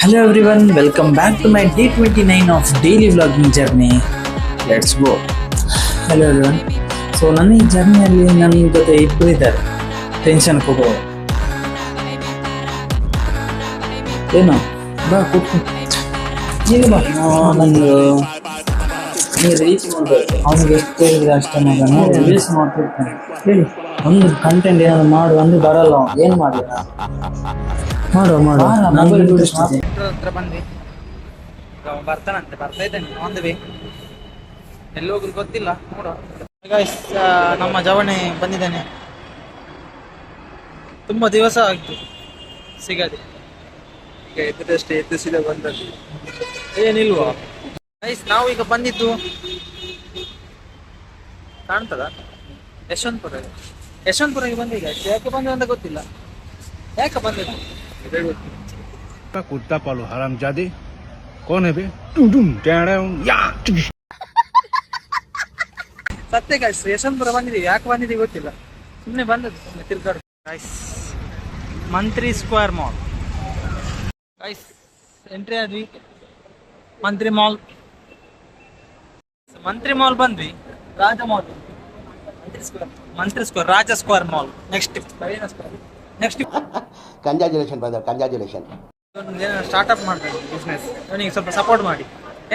Hello everyone, welcome back to my day 29 of daily vlogging journey. Let's go. Hello everyone. So ನನ್ನ ಈ ಜರ್ನಿಯಲ್ಲಿ ನನ್ನ ಜೊತೆ ಇಬ್ಬರು ಇದ್ದಾರೆ. ಟೆನ್ಷನ್ ಕೊಡೋ ಏನು ಬಾ ಕೂತ್ಕೊ. ಏನು ಬಾ ನಂದು ನೀವು ರೀಚ್ ಮಾಡಬೇಕು. ಅವ್ನಿಗೆ ಎಷ್ಟು ಹೇಳಿದ್ರೆ ಅಷ್ಟೇ ಮಗ. ನೋಡಿ ರೀಲ್ಸ್ ಮಾಡ್ತಿರ್ತಾನೆ. ಹೇಳಿ ಒಂದು ಕಂಟೆಂಟ್ ಏನಾದ್ರು ಮಾಡು ಅಂದ್ರೆ ಬರಲ್ಲ. ಏನು ಮಾಡಿಲ್ಲ ಮಾಡು ಮೊಬೈಲ್ ಹತ್ರ ಬಂದ್ವಿ. ಬರ್ತಾನಂತೆ, ಬರ್ತಾ ಇದ್ದಾನೆ ಆನ್ ದ ವೇ. ಎಲ್ಲಿ ಹೋಗುದು ಗೊತ್ತಿಲ್ಲ, ನೋಡುವ. ಗೈಸ್, ನಮ್ಮ ಜವಣೆ ಬಂದಿದ್ದಾನೆ. ತುಂಬಾ ದಿವಸ ಆಯ್ತು ಸಿಗದೆ. ಈಗ ಎದ್ದಷ್ಟೇ ಎದ್ದಿಸಿದ ಬಂದದ್ದು ಏನಿಲ್ವಾ. ಗೈಸ್, ನಾವು ಈಗ ಬಂದಿದ್ದು ಕಾಣ್ತದ ಯಶವಂತಪುರಕ್ಕೆ ಬಂದಿದ್ದ. ಯಾಕೆ ಬಂದ ಅಂತ ಗೊತ್ತಿಲ್ಲ. ಯಾಕೆ ಬಂದಿದ್ದು कुत्ता पालो हरामजादे कौन है बे ಸತ್ಯ ಗಾಯ್ಸ್, ಯಶವಂತಪುರ ಬಂದಿದ್ದೀವಿ. ಯಾಕೆ ಬಂದಿದ್ದೀವಿ ಗೊತ್ತಿಲ್ಲ, ಸುಮ್ಮನೆ ಬಂದದ್ದು, ಸುಮ್ಮನೆ ತಿರ್ಗಾಡು. Guys, Mantri square mall. Guys, entry ಆದ್ವಿ ಮಂತ್ರಿ ಮಾಲ್ ಬಂದ್ವಿ. Raja mall, Mantri square, Raja square mall. Next congratulation brother, congratulation. Startup ಮಾಡ್ಬೇಕು ಬಿಸ್ನೆಸ್. ಅವನಿಗೆ ಸ್ವಲ್ಪ ಸಪೋರ್ಟ್ ಮಾಡಿ.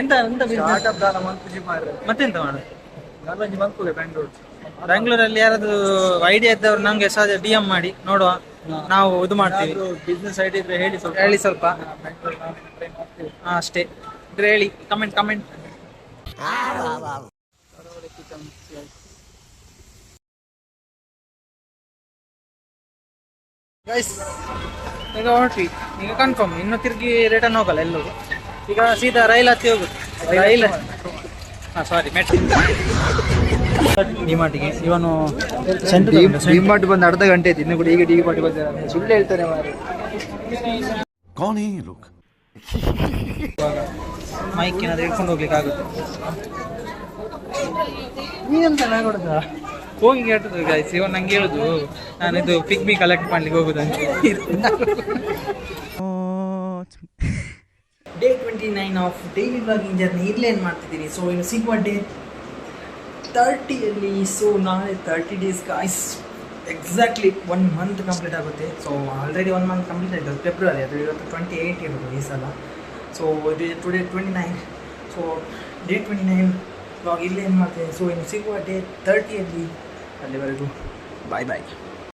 ಎಂತ ಸ್ಟಾರ್ಟ್ಅಪ್ ಮತ್ತೆಂತ ಮಾಡೋದು. ಬೆಂಗಳೂರಲ್ಲಿ ಯಾರಾದ್ರೂ ಐಡಿಯಾ ಇದ್ದವ್ರು ನಂಗೆ ಸಹ DM ಮಾಡಿ ನೋಡುವ, ನಾವು ಇದು ಮಾಡ್ತೀವಿ. ಬಿಸ್ನೆಸ್ ಐಡಿಯಾ ಇದ್ರೆ ಹೇಳಿ ಸ್ವಲ್ಪ. ಅಷ್ಟೇ ಇದ್ರೆ ಹೇಳಿ, ಕಮೆಂಟ್. ಗೈಸ್, ಈಗ ಹೊರಟ್ವಿ. ಈಗ ಕನ್ಫರ್ಮ್, ಇನ್ನು ತಿರುಗಿ ರಿಟರ್ನ್ ಹೋಗಲ್ಲ ಎಲ್ಲರೂ. ಈಗ ಸೀದಾ ರೈಲ್ ಹತ್ತಿ ಹೋಗುದು. ಡಿಮಾರ್ಟಿಗೆ ಇವನು ಡಿಮಾರ್ಟ್ ಬಂದು ಅರ್ಧ ಗಂಟೆ ಆಯ್ತು, ಇನ್ನು ಕೂಡ ಈಗ ಡಿಮಾರ್ಟ್ ಬಂದ ಸುಳ್ಳು ಹೇಳ್ತಾರೆ ಮಾರು. ಮೈಕ್ ಏನಾದ್ರು ಇಟ್ಕೊಂಡು ಹೋಗ್ಲಿಕ್ಕೆ ಆಗುತ್ತೆ. ನೀನಂತ ನಾಗೊಡ್ದ ಹೋಗಿ ಹೇಳ್ತದೆ ಗೈಸ್. ಇವನ್ ನಂಗೆ ಹೇಳುದು, ನಾನು ಇದು ಪಿಗ್ಮಿ ಕಲೆಕ್ಟ್ ಮಾಡ್ಲಿಕ್ಕೆ ಹೋಗುದಂತ. Day 29 of daily vlogging journey. ಇಲ್ಲೇ ಏನು ಮಾಡ್ತಿದ್ದೀನಿ. ಸೊ ಇನ್ನು ಸಿಗುವ ಡೇ 30ಯಲ್ಲಿ. ಸೊ ನಾಳೆ 30 days guys, exactly 1 month complete ಆಗುತ್ತೆ. ಸೊ ಆಲ್ರೆಡಿ 1 ಮಂತ್ ಕಂಪ್ಲೀಟ್ ಆಯಿತು, ಫೆಬ್ರವರಿ. ಅದು ಇವತ್ತು 28 ಇರೋದು ಈ ಸಲ. So today 29. So day 29 vlog ಇಲ್ಲೇ ಏನು ಮಾಡ್ತೀನಿ. ಸೊ ಇನ್ನು ಸಿಗುವ ಡೇ 30ಯಲ್ಲಿ. ಅಲ್ಲಿವರೆಗೂ ಬಾಯ್.